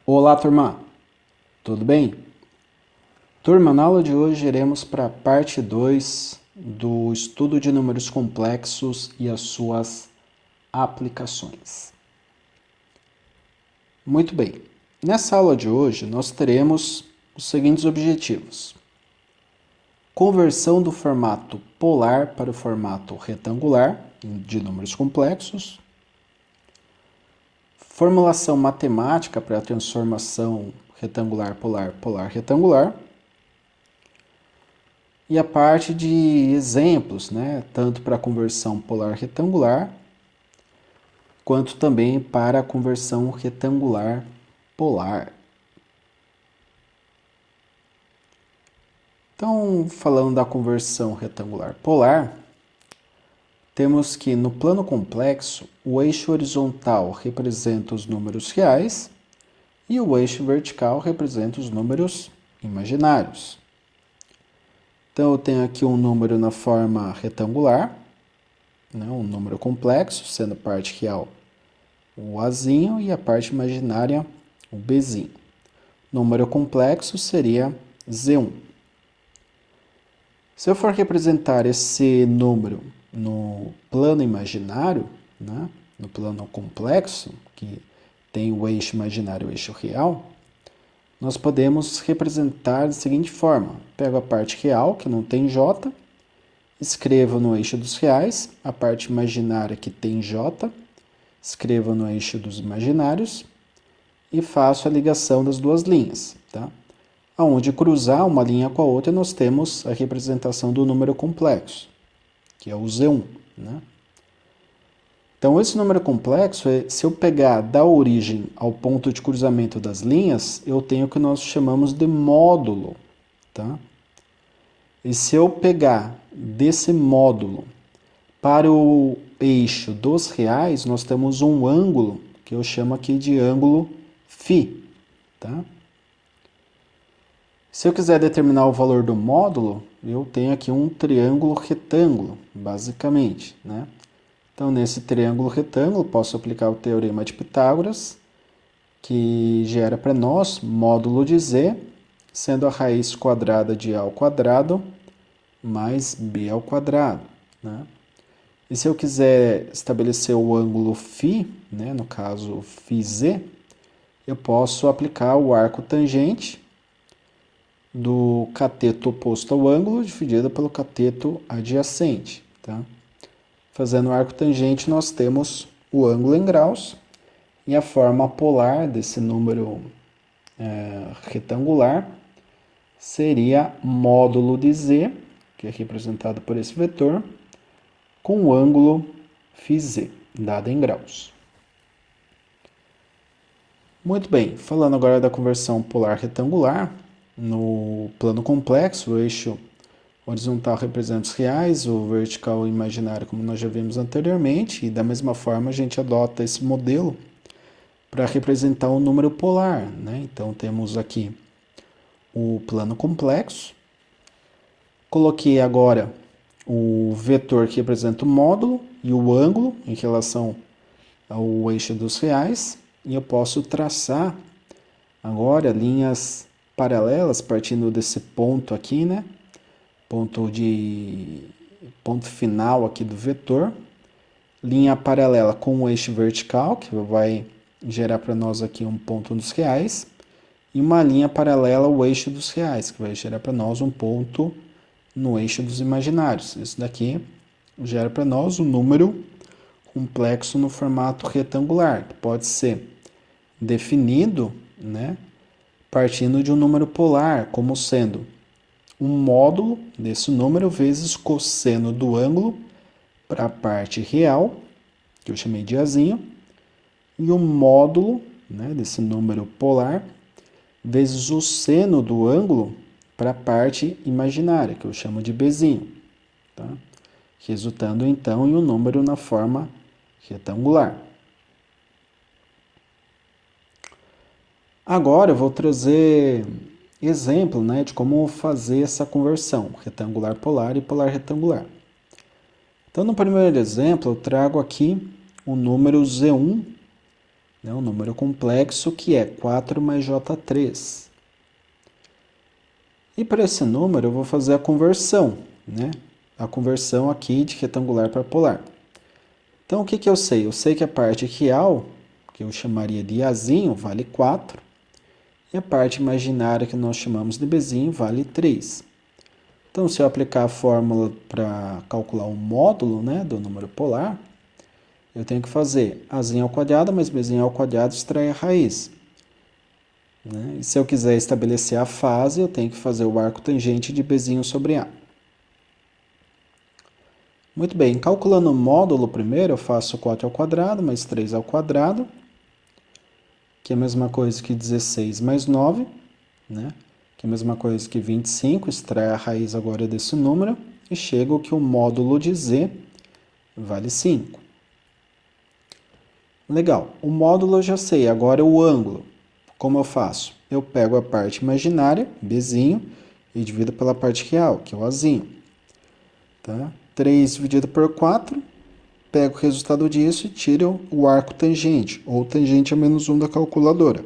Olá, turma! Tudo bem? Turma, na aula de hoje iremos para a parte 2 do estudo de números complexos e as suas aplicações. Muito bem. Nessa aula de hoje nós teremos os seguintes objetivos: conversão do formato polar para o formato retangular de números complexos, formulação matemática para a transformação retangular-polar, polar-retangular, e a parte de exemplos, né, tanto para a conversão polar retangular, quanto também para a conversão retangular polar. Então, falando da conversão retangular polar, temos que no plano complexo, o eixo horizontal representa os números reais e o eixo vertical representa os números imaginários. Então, eu tenho aqui um número na forma retangular, né, um número complexo, sendo a parte real o Azinho e a parte imaginária o Bzinho. Número complexo seria Z1. Se eu for representar esse número no plano imaginário, né, no plano complexo, que tem o eixo imaginário e o eixo real, nós podemos representar da seguinte forma: pego a parte real, que não tem J, escrevo no eixo dos reais, a parte imaginária que tem J, escrevo no eixo dos imaginários e faço a ligação das duas linhas. Tá? Onde cruzar uma linha com a outra, nós temos a representação do número complexo, que é o Z1. Né? Então, esse número complexo, se eu pegar da origem ao ponto de cruzamento das linhas, eu tenho o que nós chamamos de módulo. Tá? E se eu pegar desse módulo para o eixo dos reais, nós temos um ângulo, que eu chamo aqui de ângulo φ. Tá? Se eu quiser determinar o valor do módulo, eu tenho aqui um triângulo retângulo, basicamente. Né? Então, nesse triângulo retângulo, posso aplicar o teorema de Pitágoras, que gera para nós módulo de z, sendo a raiz quadrada de a ao quadrado mais b ao quadrado. Né? E se eu quiser estabelecer o ângulo φ, né, no caso φz, eu posso aplicar o arco tangente do cateto oposto ao ângulo dividido pelo cateto adjacente. Tá? Fazendo o arco tangente, nós temos o ângulo em graus e a forma polar desse número retangular seria módulo de z, que é representado por esse vetor, com o ângulo φz, dado em graus. Muito bem, falando agora da conversão polar retangular, no plano complexo, o eixo horizontal representa os reais, o vertical o imaginário, como nós já vimos anteriormente, e da mesma forma a gente adota esse modelo para representar o número polar. Né? Então temos aqui o plano complexo, coloquei agora o vetor que representa o módulo e o ângulo em relação ao eixo dos reais, e eu posso traçar agora linhas paralelas partindo desse ponto aqui, né? Ponto final aqui do vetor, linha paralela com o eixo vertical, que vai gerar para nós aqui um ponto nos reais, e uma linha paralela ao eixo dos reais, que vai gerar para nós um ponto no eixo dos imaginários. Isso daqui gera para nós um número complexo no formato retangular, que pode ser definido, né, partindo de um número polar, como sendo um módulo desse número vezes cosseno do ângulo para a parte real, que eu chamei de Azinho, e um módulo, né, desse número polar vezes o seno do ângulo para a parte imaginária, que eu chamo de Bzinho. Tá? Resultando então em um número na forma retangular. Agora eu vou trazer exemplo, né, de como fazer essa conversão retangular polar e polar retangular. Então, no primeiro exemplo, eu trago aqui o número Z1 né? Um número complexo que é 4 mais J3. E para esse número eu vou fazer a conversão, né? A conversão aqui de retangular para polar. Então o que eu sei? Eu sei que a parte real, que eu chamaria de Azinho, vale 4. E a parte imaginária, que nós chamamos de Bzinho, vale 3. Então, se eu aplicar a fórmula para calcular o módulo, né, do número polar, eu tenho que fazer Azinho ao quadrado mais Bzinho ao quadrado extrair a raiz. Né? E se eu quiser estabelecer a fase, eu tenho que fazer o arco tangente de Bzinho sobre A. Muito bem, calculando o módulo primeiro, eu faço 4 ao quadrado mais 3 ao quadrado, que é a mesma coisa que 16 mais 9, né? Que é a mesma coisa que 25, extrai a raiz agora desse número, e chego que o módulo de z vale 5. Legal, o módulo eu já sei, agora o ângulo. Como eu faço? Eu pego a parte imaginária, Bzinho, e divido pela parte real, que é o Azinho. Tá? 3 dividido por 4, pego o resultado disso e tiro o arco tangente, ou tangente a menos 1 da calculadora.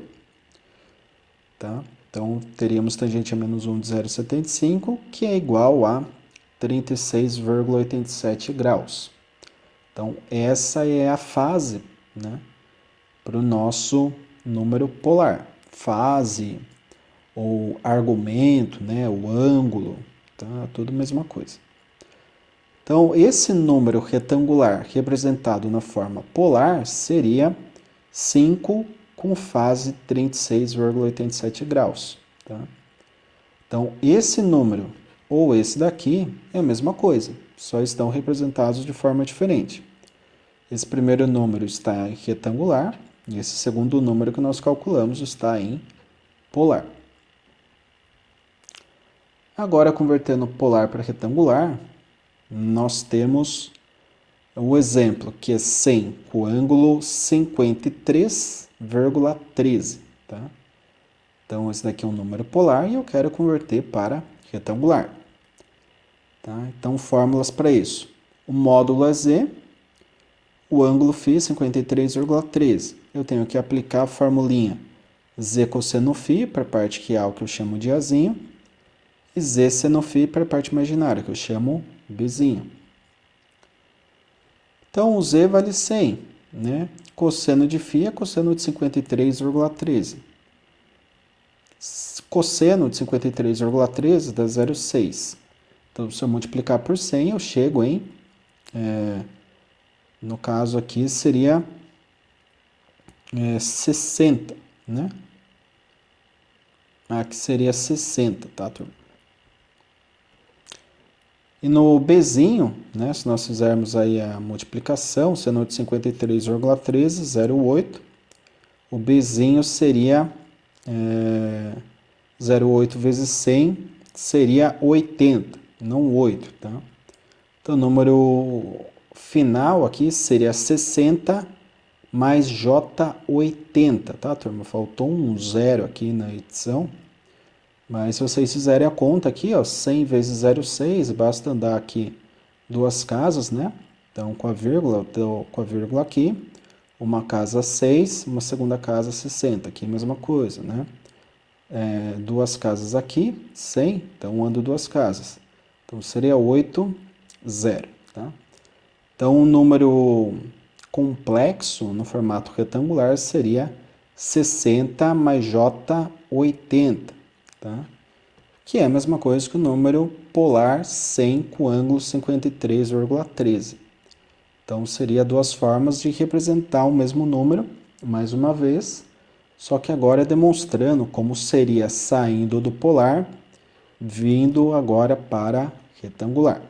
Tá? Então, teríamos tangente a menos 1 de 0,75, que é igual a 36,87 graus. Então, essa é a fase, né, para o nosso número polar. Fase, ou argumento, né, o ângulo, tá? Tudo a mesma coisa. Então, esse número retangular representado na forma polar seria 5 com fase 36,87 graus. Tá? Então, esse número ou esse daqui é a mesma coisa, só estão representados de forma diferente. Esse primeiro número está em retangular e esse segundo número que nós calculamos está em polar. Agora, convertendo polar para retangular, nós temos o exemplo, que é 100 com o ângulo 53,13. Tá? Então, esse daqui é um número polar e eu quero converter para retangular. Tá? Então, fórmulas para isso. O módulo é z, o ângulo φ 53,13. Eu tenho que aplicar a formulinha z cosseno φ para a parte real, que eu chamo de Azinho, e z seno φ para a parte imaginária, que eu chamo Bzinho. Então, o z vale 100, né? Cosseno de φ é cosseno de 53,13. Cosseno de 53,13 dá 0,6. Então, se eu multiplicar por 100, eu chego em... no caso aqui, seria 60, né? Aqui seria 60, tá, turma? E no Bzinho, né, se nós fizermos aí a multiplicação, seno de 53,13, 0,8, o Bzinho seria 0,8 vezes 100, seria 80, não 8, tá? Então, o número final aqui seria 60 mais J80, tá, turma? Faltou um zero aqui na edição. Mas se vocês fizerem a conta aqui, ó, 100 vezes 0,6, basta andar aqui duas casas, né? Então, com a vírgula, eu estou com a vírgula aqui. Uma casa 6, uma segunda casa 60. Aqui a mesma coisa, né? Duas casas aqui, 100, então ando duas casas. Então, seria 8, 0, tá? Então, o número complexo no formato retangular seria 60 mais J80. Tá? Que é a mesma coisa que o número polar 100 com ângulo 53,13. Então, seria duas formas de representar o mesmo número, mais uma vez, só que agora demonstrando como seria saindo do polar, vindo agora para retangular.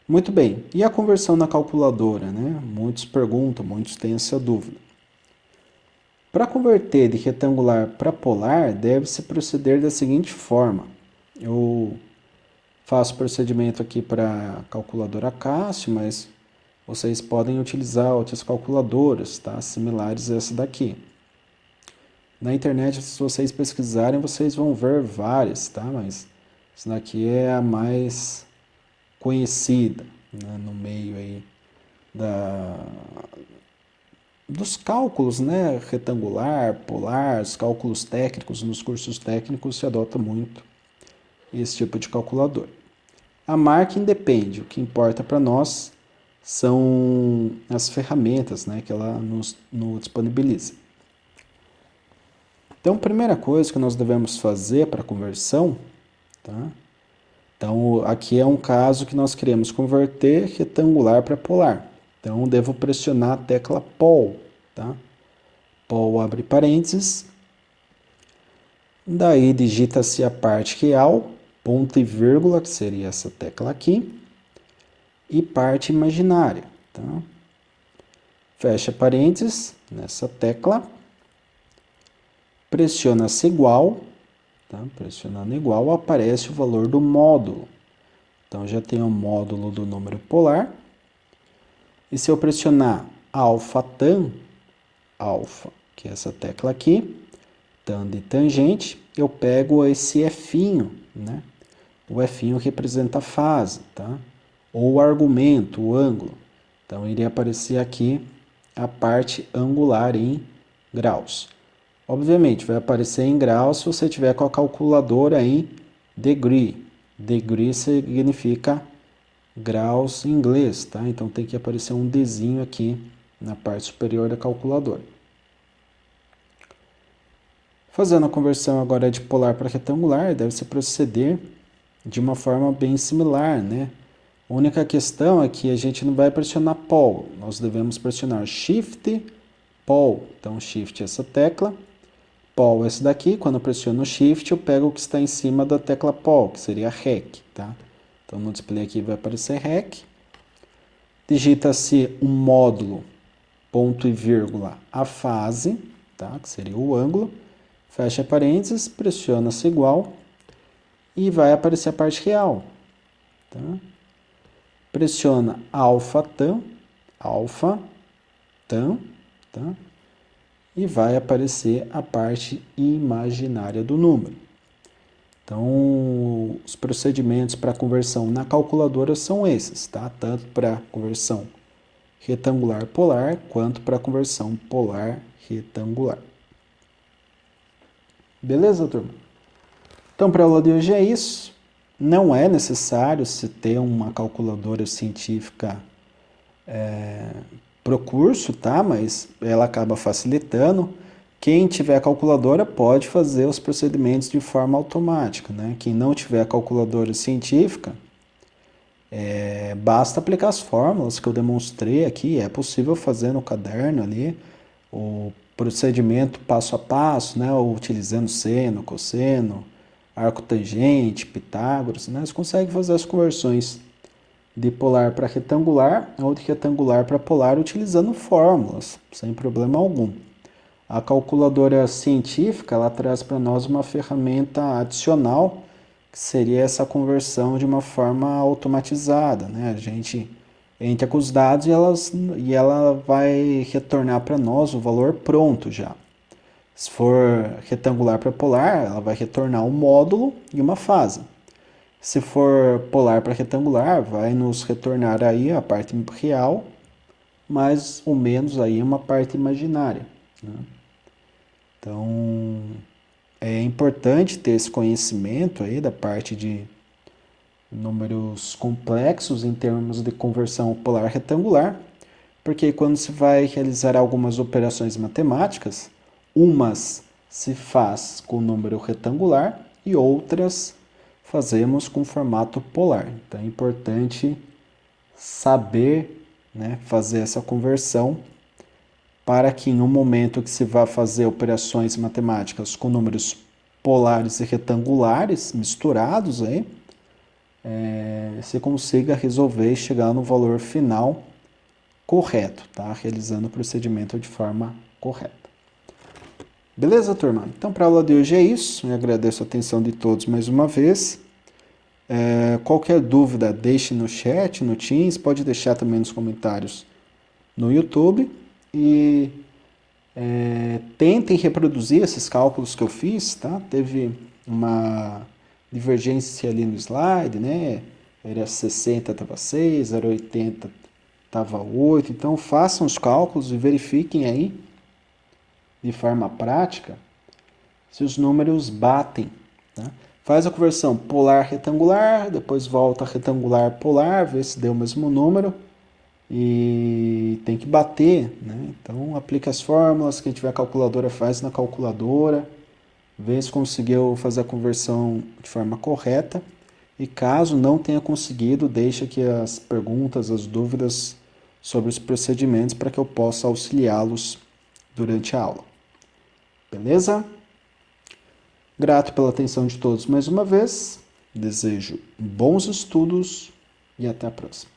Muito bem, e a conversão na calculadora, né? Muitos perguntam, muitos têm essa dúvida. Para converter de retangular para polar, deve-se proceder da seguinte forma. Eu faço o procedimento aqui para a calculadora Casio, mas vocês podem utilizar outras calculadoras, tá? Similares a essa daqui. Na internet, se vocês pesquisarem, vocês vão ver várias, tá? Mas essa daqui é a mais conhecida, né? No meio aí dos cálculos, né, retangular, polar, os cálculos técnicos, nos cursos técnicos se adota muito esse tipo de calculador. A marca independe, o que importa para nós são as ferramentas, né, que ela nos disponibiliza. Então, a primeira coisa que nós devemos fazer para a conversão, tá? Então, aqui é um caso que nós queremos converter retangular para polar. Então, devo pressionar a tecla POL, tá? POL abre parênteses, daí digita-se a parte real, ponto e vírgula, que seria essa tecla aqui, e parte imaginária, tá? Fecha parênteses nessa tecla, pressiona-se igual, tá? Pressionando igual, aparece o valor do módulo. Então, já tem o módulo do número polar. E se eu pressionar alfa tan, alfa, que é essa tecla aqui, tan de tangente, eu pego esse F'inho, né? O F'inho representa a fase, tá? Ou o argumento, o ângulo. Então, iria aparecer aqui a parte angular em graus. Obviamente, vai aparecer em graus se você tiver com a calculadora em degree. Degree significa graus em inglês, tá? Então tem que aparecer um Dzinho aqui na parte superior da calculadora. Fazendo a conversão agora de polar para retangular, deve-se proceder de uma forma bem similar, né? A única questão é que a gente não vai pressionar POL, nós devemos pressionar Shift, POL. Então, Shift é essa tecla, POL é essa daqui. Quando eu pressiono o Shift, eu pego o que está em cima da tecla POL, que seria REC, tá? Então, no display aqui vai aparecer REC. Digita-se um módulo, ponto e vírgula, a fase, tá? Que seria o ângulo. Fecha parênteses, pressiona-se igual e vai aparecer a parte real, tá? Pressiona alfa tan, tá? E vai aparecer a parte imaginária do número. Então, os procedimentos para conversão na calculadora são esses, tá? Tanto para conversão retangular polar, quanto para conversão polar retangular. Beleza, turma? Então, para a aula de hoje é isso. Não é necessário se ter uma calculadora científica pro curso, tá? Mas ela acaba facilitando. Quem tiver calculadora pode fazer os procedimentos de forma automática, né? Quem não tiver calculadora científica, basta aplicar as fórmulas que eu demonstrei aqui. É possível fazer no caderno ali o procedimento passo a passo, né? Utilizando seno, cosseno, arco tangente, Pitágoras, né? Você consegue fazer as conversões de polar para retangular ou de retangular para polar utilizando fórmulas, sem problema algum. A calculadora científica, ela traz para nós uma ferramenta adicional, que seria essa conversão de uma forma automatizada, né? A gente entra com os dados e ela vai retornar para nós o valor pronto já. Se for retangular para polar, ela vai retornar um módulo e uma fase. Se for polar para retangular, vai nos retornar aí a parte real, mais ou menos aí uma parte imaginária, né? Então, é importante ter esse conhecimento aí da parte de números complexos em termos de conversão polar retangular, porque quando se vai realizar algumas operações matemáticas, umas se faz com número retangular e outras fazemos com formato polar. Então é importante saber, né, fazer essa conversão para que em um momento que se vá fazer operações matemáticas com números polares e retangulares misturados aí, você consiga resolver e chegar no valor final correto, tá? Realizando o procedimento de forma correta. Beleza, turma? Então, para a aula de hoje é isso. Eu agradeço a atenção de todos mais uma vez. Qualquer dúvida, deixe no chat, no Teams, pode deixar também nos comentários no YouTube. E tentem reproduzir esses cálculos que eu fiz, tá? Teve uma divergência ali no slide, né? Era 60, estava 6, era 80, estava 8. Então, façam os cálculos e verifiquem aí, de forma prática, se os números batem. Tá? Faz a conversão polar-retangular, depois volta retangular-polar, vê se deu o mesmo número. E tem que bater, né? Então, aplica as fórmulas, quem tiver calculadora faz na calculadora, vê se conseguiu fazer a conversão de forma correta. E caso não tenha conseguido, deixa aqui as perguntas, as dúvidas sobre os procedimentos para que eu possa auxiliá-los durante a aula. Beleza? Grato pela atenção de todos mais uma vez. Desejo bons estudos e até a próxima.